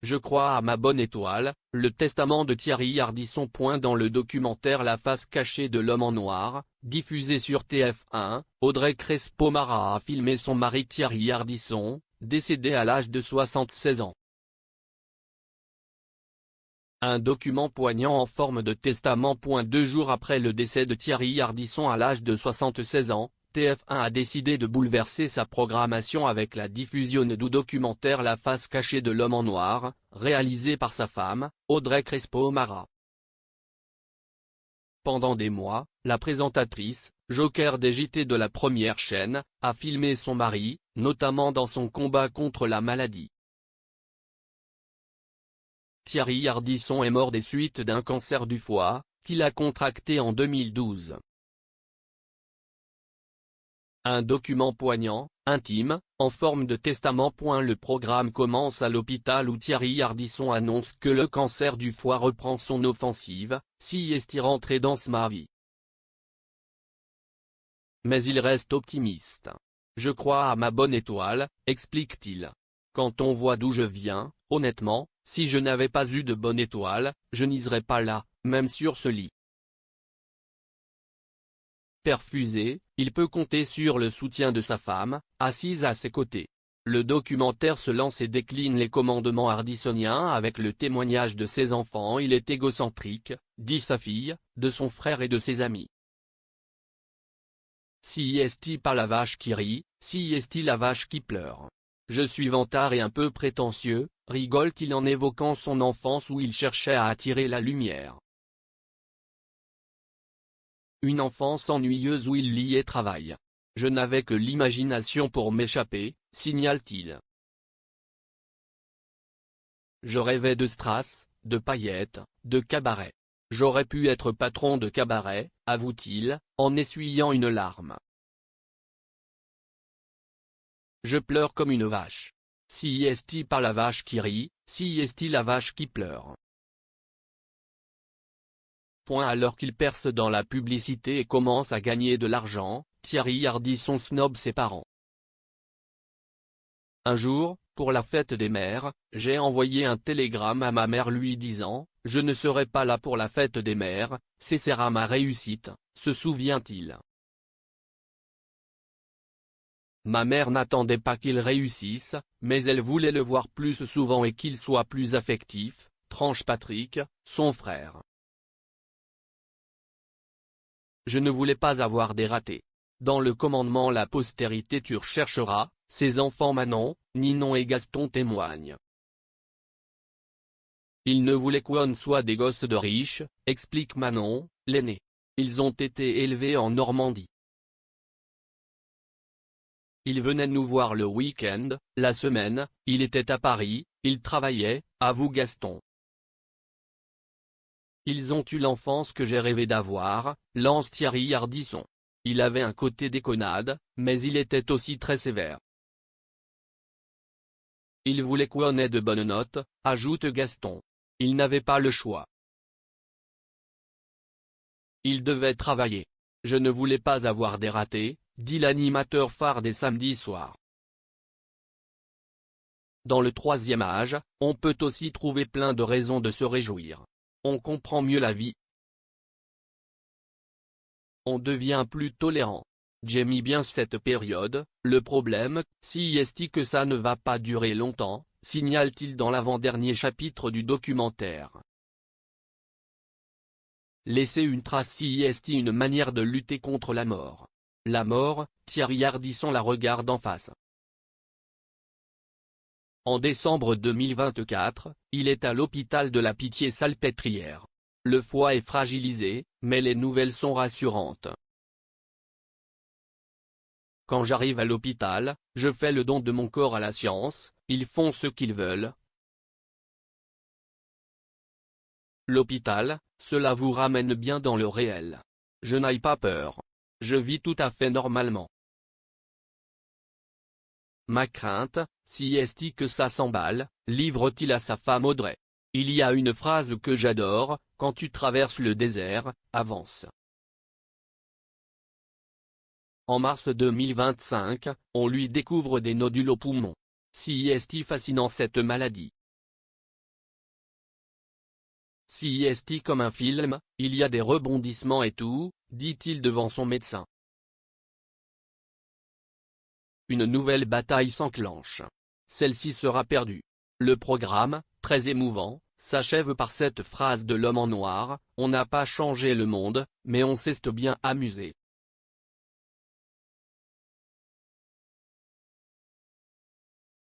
Je crois à ma bonne étoile, le testament de Thierry Ardisson. Dans le documentaire La face cachée de l'homme en noir, diffusé sur TF1, Audrey Crespo-Mara a filmé son mari Thierry Ardisson, décédé à l'âge de 76 ans. Un document poignant en forme de testament. 2 jours après le décès de Thierry Ardisson à l'âge de 76 ans, TF1 a décidé de bouleverser sa programmation avec la diffusion du documentaire La face cachée de l'homme en noir, réalisé par sa femme, Audrey Crespo-Mara. Pendant des mois, la présentatrice, joker des JT de la première chaîne, a filmé son mari, notamment dans son combat contre la maladie. Thierry Ardisson est mort des suites d'un cancer du foie, qu'il a contracté en 2012. Un document poignant, intime, en forme de testament. Le programme commence à l'hôpital où Thierry Ardisson annonce que le cancer du foie reprend son offensive, si est rentré dans ma vie. Mais il reste optimiste. Je crois à ma bonne étoile, explique-t-il. Quand on voit d'où je viens, honnêtement, si je n'avais pas eu de bonne étoile, je n'y serais pas là, même sur ce lit. Perfusé, il peut compter sur le soutien de sa femme, assise à ses côtés. Le documentaire se lance et décline les commandements ardissoniens avec le témoignage de ses enfants. Il est égocentrique, dit sa fille, de son frère et de ses amis. Si est-il pas la vache qui rit, si est-il la vache qui pleure. Je suis vantard et un peu prétentieux, rigole-t-il en évoquant son enfance où il cherchait à attirer la lumière. Une enfance ennuyeuse où il lit et travaille. Je n'avais que l'imagination pour m'échapper, signale-t-il. Je rêvais de strass, de paillettes, de cabaret. J'aurais pu être patron de cabaret, avoue-t-il, en essuyant une larme. Je pleure comme une vache. Si est-il pas la vache qui rit, si est-il la vache qui pleure. Alors qu'il perce dans la publicité et commence à gagner de l'argent, Thierry Ardisson snobe ses parents. Un jour, pour la fête des mères, j'ai envoyé un télégramme à ma mère lui disant « Je ne serai pas là pour la fête des mères, c'est sera ma réussite », se souvient-il. Ma mère n'attendait pas qu'il réussisse, mais elle voulait le voir plus souvent et qu'il soit plus affectif, tranche Patrick, son frère. Je ne voulais pas avoir des ratés. Dans le commandement La postérité tu rechercheras, ses enfants Manon, Ninon et Gaston témoignent. Ils ne voulaient qu'on soit des gosses de riches, explique Manon, l'aînée. Ils ont été élevés en Normandie. Ils venaient nous voir le week-end, la semaine, il était à Paris, il travaillait, avoue Gaston. Ils ont eu l'enfance que j'ai rêvé d'avoir, lance Thierry Ardisson. Il avait un côté déconnade, mais il était aussi très sévère. Il voulait qu'on ait de bonnes notes, ajoute Gaston. Il n'avait pas le choix. Il devait travailler. Je ne voulais pas avoir des ratés, dit l'animateur phare des samedis soirs. Dans le troisième âge, on peut aussi trouver plein de raisons de se réjouir. On comprend mieux la vie. On devient plus tolérant. J'aime bien cette période, le problème, si est que ça ne va pas durer longtemps, signale-t-il dans l'avant-dernier chapitre du documentaire. Laisser une trace si est une manière de lutter contre la mort. La mort, Thierry Ardisson la regarde en face. En décembre 2024, il est à l'hôpital de la Pitié-Salpêtrière. Le foie est fragilisé, mais les nouvelles sont rassurantes. Quand j'arrive à l'hôpital, je fais le don de mon corps à la science, ils font ce qu'ils veulent. L'hôpital, cela vous ramène bien dans le réel. Je n'ai pas peur. Je vis tout à fait normalement. Ma crainte, si est que ça s'emballe, livre-t-il à sa femme Audrey. Il y a une phrase que j'adore, quand tu traverses le désert, avance. En mars 2025, on lui découvre des nodules au poumon. Si est fascinant cette maladie. C'est comme un film, il y a des rebondissements et tout, dit-il devant son médecin. Une nouvelle bataille s'enclenche. Celle-ci sera perdue. Le programme, très émouvant, s'achève par cette phrase de l'homme en noir: on n'a pas changé le monde, mais on s'est bien amusé.